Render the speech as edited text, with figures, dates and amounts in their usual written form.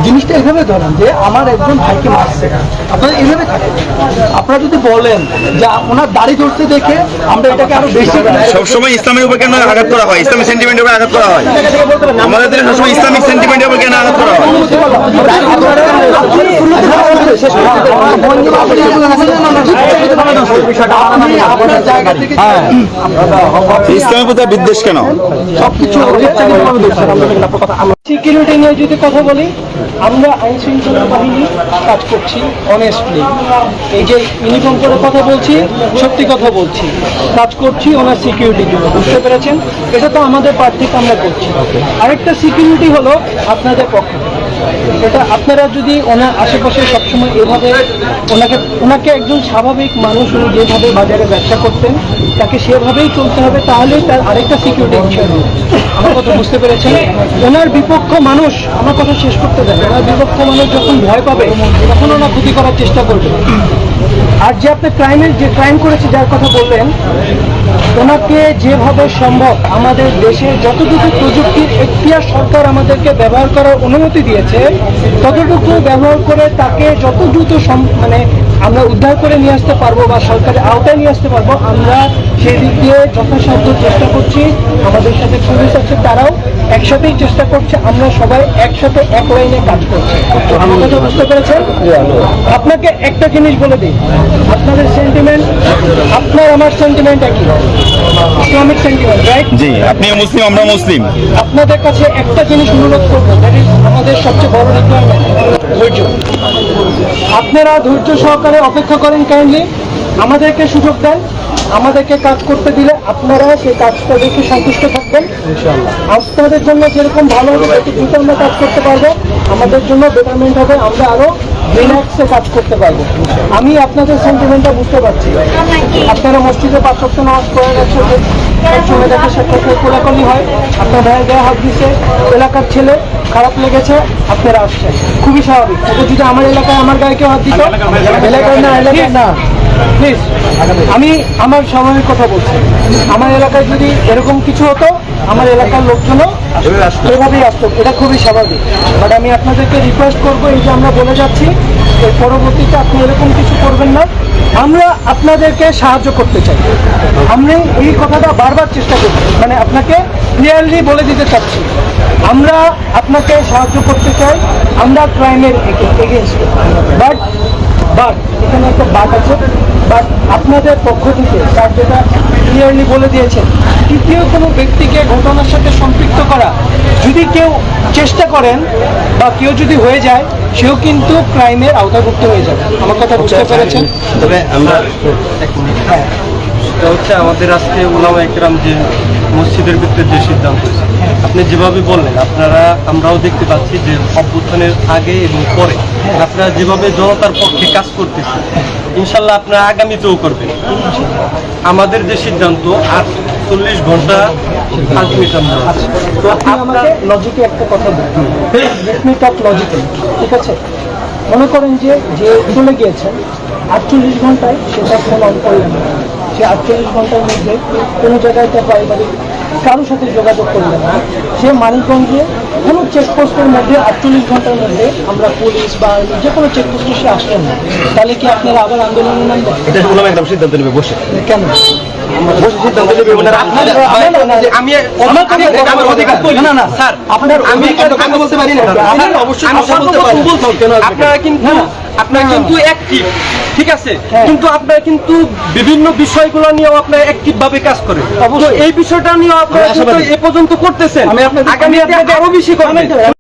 জিনিসটা এভাবে ধরেন যে আমার একজন ভাইকে মারছে, আপনারা এভাবে থাকেন। আপনারা যদি বলেন যে ওনার দাড়ি ধরতে দেখে আমরা এটাকে আরো বেশি, সবসময় ইসলামের উপর কেন আঘাত করা হয়, ইসলামিক সেন্টিমেন্টের উপর আঘাত করা হয়, আমাদের দেশে সবসময় ইসলামিক সেন্টিমেন্টের উপর কেন আঘাত করা হয়? আপনার জায়গা থেকে ইসলামের প্রতি বিদ্বেষ কেন? সবকিছু সিকিউরিটি নিয়ে যদি কথা বলি, আমরা আইন শৃঙ্খলা বাহিনী কাজ করছি অনেস্টলি। এই যে ইউনিফর্ম করে কথা বলছি, সত্যি কথা বলছি, কাজ করছি ওনার সিকিউরিটির জন্য, বুঝতে পেরেছেন? এটা তো আমাদের পার্ট থেকে আমরা করছি। আরেকটা সিকিউরিটি হলো আপনাদের পক্ষ থেকে। এটা আপনারা যদি ওনার আশেপাশে সবসময় এভাবে ওনাকে একজন স্বাভাবিক মানুষ উনি যেভাবে বাজারে ব্যবসা করতেন তাকে সেভাবেই চলতে হবে, তাহলেই তার আরেকটা সিকিউরিটি বিষয় হবে। আমার কথা বুঝতে পেরেছেন? ওনার বিপক্ষ মানুষ, আমার কথা শেষ করতে দেন, ওনার বিপক্ষ মানুষ যখন ভয় পাবে তখন ওনার ক্ষতি করার চেষ্টা করবে। আর যে আপনি ক্রাইম করেছে যার কথা বললেন, ওনাকে যেভাবে সম্ভব আমাদের দেশে যতটুকু প্রযুক্তির এখতিয়ার সরকার আমাদেরকে ব্যবহার করার অনুমতি দিয়েছে ততটুকু ব্যবহার করে তাকে যত দ্রুত মানে আমরা উদ্ধার করে নিয়ে আসতে পারবো বা সরকারের আওতায় নিয়ে আসতে পারবো, আমরা সেই দিক দিয়ে যথাসাধ্য চেষ্টা করছি। আমাদের সাথে পুলিশ আছে, তারাও একসাথেই চেষ্টা করছে। আমরা সবাই একসাথে এক লাইনে কাজ করছি। আমার কথা বুঝতে পেরেছেন? আপনাকে একটা জিনিস বলে দিই, আপনাদের সেন্টিমেন্ট, আপনার আমার সেন্টিমেন্ট একই, ইসলামিক সেন্টিমেন্ট, রাইট? জি, আপনিও মুসলিম, আমরা মুসলিম। আপনাদের কাছে একটা জিনিস অনুরোধ করবো, দ্যাট ইজ আমাদের সবচেয়ে বড় রিকোয়ারমেন্ট, ধৈর্য। আপনারা ধৈর্য সহকারে অপেক্ষা করেন, কাইন্ডলি আমাদেরকে সুযোগ দেন। আমাদেরকে কাজ করতে দিলে আপনারা সেই কাজটা দেখে সন্তুষ্ট থাকবেন ইনশাআল্লাহ। আপনাদের জন্য যেরকম ভালো হবে তত দ্রুত আমরা কাজ করতে পারবো, আমাদের জন্য বেটারমেন্ট হবে, আমরা আরো রিল্যাক্সে কাজ করতে পারবো। আমি আপনাদের সেন্টিমেন্টটা বুঝতে পারছি। আপনারা মসজিদে 5 ওয়াক্ত নামাজ পড়ে একসাথে, একসঙ্গে দেখা সাক্ষাৎ কোলাকুলি হয়, আপনার ভাইয়ের গায়ে হাত দিচ্ছে, এলাকার ছেলে, খারাপ লেগেছে, আপনারা আসছেন, খুবই স্বাভাবিক। কিন্তু যদি আমার এলাকায় আমার গায়ে কেউ হাত দিত, এলাকায় না প্লিজ, আমি আমার স্বাভাবিক কথা বলছি, আমার এলাকায় যদি এরকম কিছু হতো আমার এলাকার লোকজনও এভাবেই আসতো, এটা খুবই স্বাভাবিক। বাট আমি আপনাদেরকে রিকোয়েস্ট করবো, এই যে আমরা বলে যাচ্ছি এর পরবর্তীতে আপনি এরকম কিছু করবেন না। আমরা আপনাদেরকে সাহায্য করতে চাই, আমরা এই কথাটা বারবার চেষ্টা করছি, মানে আপনাকে ক্লিয়ারলি বলে দিতে চাচ্ছি, আমরা আপনাকে সাহায্য করতে চাই, আমরা ক্রাইমের এগেইনস্টে। বাট এখানে একটা বাট আছে, বাট আপনাদের পক্ষ থেকে স্যার যেটা ক্লিয়ারলি বলে দিয়েছেন, তৃতীয় কোনো ব্যক্তিকে ঘটনার সাথে সম্পৃক্ত করা যদি কেউ চেষ্টা করেন বা কেউ যদি হয়ে যায়, সেও কিন্তু ক্রাইমের আওতাভুক্ত হয়ে যাবে। আমার কথা বুঝতে পেরেছেন? তবে আমরা এটা হচ্ছে আমাদের আজকে উলামা একরাম যে মসজিদের ভিতরে যে সিদ্ধান্ত হয়েছে, আপনি যেভাবে বললেন, আমরাও দেখতে পাচ্ছি যে অভ্যুত্থানের আগে এবং পরে আপনারা যেভাবে জনতার পক্ষে কাজ করতেছেন, ইনশাল্লাহ আপনারা আগামীতেও করবেন। আমাদের যে সিদ্ধান্ত 48 ঘন্টা আলটিমেটাম দেওয়া, তো আপনি আমাকে লজিকে একটা কথা বলুন, লজিকে, ঠিক আছে? মনে করেন যে চলে গিয়েছেন 48 ঘন্টায়, সেটা ফোন অন করলেন না, সে 48 ঘন্টার মধ্যে কোনো জায়গায় তার পারিবারিক কারোর সাথে যোগাযোগ করলেন না, সে মানিকগঞ্জে কোনো চেকপোস্টের মধ্যে 48 ঘন্টার মধ্যে আমরা পুলিশ বা যে কোনো চেকপোস্টে সে আসলেন না, তাহলে কি আপনারা আবার আন্দোলনে নামবেন? এটা উলামা একরাম সিদ্ধান্ত নেবে বসে। কেন বসে সিদ্ধান্ত নেবে? আপনারা কিন্তু অ্যাক্টিভ, ঠিক আছে, কিন্তু আপনারা কিন্তু বিভিন্ন বিষয়গুলো নিয়েও আপনারা অ্যাক্টিভ ভাবে কাজ করেন। এই বিষয়টা নিয়েও আপনারা এ পর্যন্ত করতেছেন, আগামী আরো বেশি করবেন।